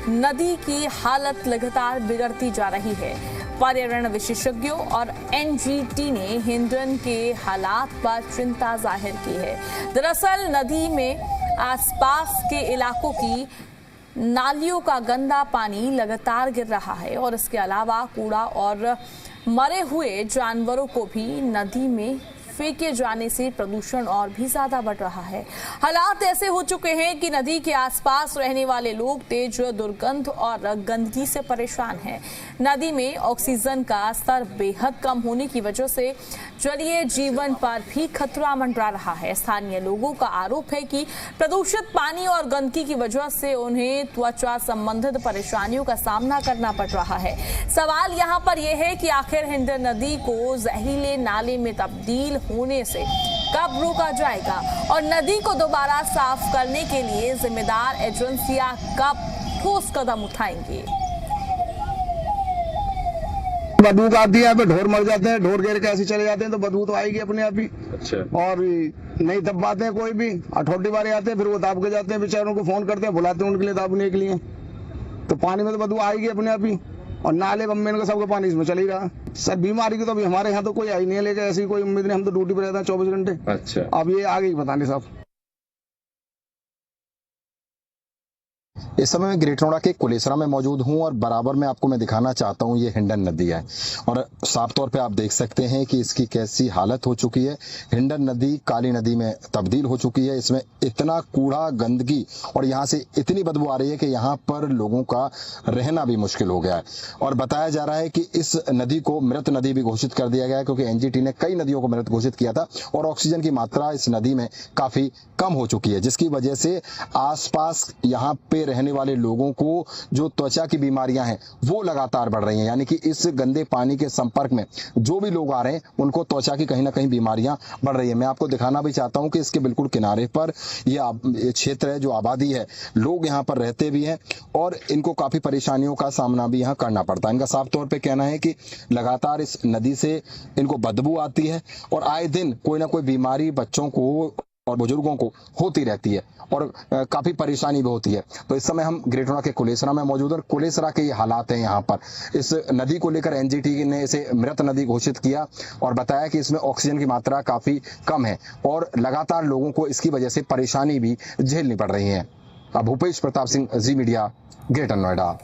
नदी की हालत लगातार बिगड़ती जा रही है। पर्यावरण विशेषज्ञों और एनजीटी ने हिंडन के हालात पर चिंता जाहिर की है। दरअसल नदी में आसपास के इलाकों की नालियों का गंदा पानी लगातार गिर रहा है और इसके अलावा कूड़ा और मरे हुए जानवरों को भी नदी में फेंके जाने से प्रदूषण और भी ज्यादा बढ़ रहा है। हालात ऐसे हो चुके हैं कि नदी के आसपास रहने वाले लोग तेज दुर्गंध और गंदगी से परेशान हैं। नदी में ऑक्सीजन का स्तर बेहद कम होने की वजह से जलीय जीवन पर भी खतरा मंडरा रहा है। स्थानीय लोगों का आरोप है कि प्रदूषित पानी और गंदगी की वजह से उन्हें त्वचा संबंधित परेशानियों का सामना करना पड़ रहा है। सवाल यहाँ पर यह है कि आखिर हिंडन नदी को जहरीले नाले में तब्दील होने से कब रोका जाएगा और नदी को दोबारा साफ करने के लिए जिम्मेदार एजेंसियां कब ठोस कदम उठाएंगी। बदबू आती है, ढोर मर जाते हैं, ढोर गिर के ऐसे चले जाते हैं तो बदबू तो आएगी अपने आप ही। अच्छा। और नहीं दब पाते हैं कोई भी, अठौटी बारे आते हैं फिर वो दाब के जाते हैं, बेचारों को फोन करते हैं, बुलाते हैं उनके लिए दाबने के लिए, तो पानी में तो बदबू आएगी अपने आप ही। और नाले बम्बे का सबका पानी इसमें चल ही रहा। सर बीमारी की तो अभी हमारे यहाँ तो कोई आई नहीं है, लेकिन ऐसी कोई उम्मीद नहीं, हम तो ड्यूटी पर रहते हैं 24 घंटे। अच्छा। अब ये आगे ही पता नहीं साहब। इस समय मैं ग्रेटर नोएडा के कुलेसरा में मौजूद हूं और बराबर में आपको मैं दिखाना चाहता हूं ये हिंडन नदी है और साफ तौर पे आप देख सकते हैं कि इसकी कैसी हालत हो चुकी है। हिंडन नदी काली नदी में तब्दील हो चुकी है। इसमें इतना कूड़ा, गंदगी और यहाँ से इतनी बदबू आ रही है कि यहाँ पर लोगों का रहना भी मुश्किल हो गया है। और बताया जा रहा है कि इस नदी को मृत नदी भी घोषित कर दिया गया है, क्योंकि एनजीटी ने कई नदियों को मृत घोषित किया था और ऑक्सीजन की मात्रा इस नदी में काफी कम हो चुकी है, जिसकी वजह से आसपास यहाँ पे रहने वाले लोगों को जो त्वचा की बीमारियां हैं वो लगातार बढ़ रही हैं। यानी कि इस गंदे पानी के संपर्क में जो भी लोग आ रहे हैं उनको त्वचा की कहीं ना कहीं बीमारियां बढ़ रही है। मैं आपको दिखाना भी चाहता हूं कि इसके बिल्कुल किनारे पर ये क्षेत्र है, जो आबादी है, लोग यहाँ पर रहते भी हैं और इनको काफी परेशानियों का सामना भी यहाँ करना पड़ता है। इनका साफ तौर पर कहना है कि लगातार इस नदी से इनको बदबू आती है और आए दिन कोई ना कोई बीमारी बच्चों को और बुजुर्गों को होती रहती है और काफी परेशानी भी होती है। तो इस समय हम ग्रेटर नोएडा के कुलेसरा में मौजूद और कुलेसरा के ये हालात हैं। यहाँ पर इस नदी को लेकर एनजीटी ने इसे मृत नदी घोषित किया और बताया कि इसमें ऑक्सीजन की मात्रा काफी कम है और लगातार लोगों को इसकी वजह से परेशानी भी झेलनी पड़ रही है। भूपेश प्रताप सिंह, जी मीडिया, ग्रेटर नोएडा।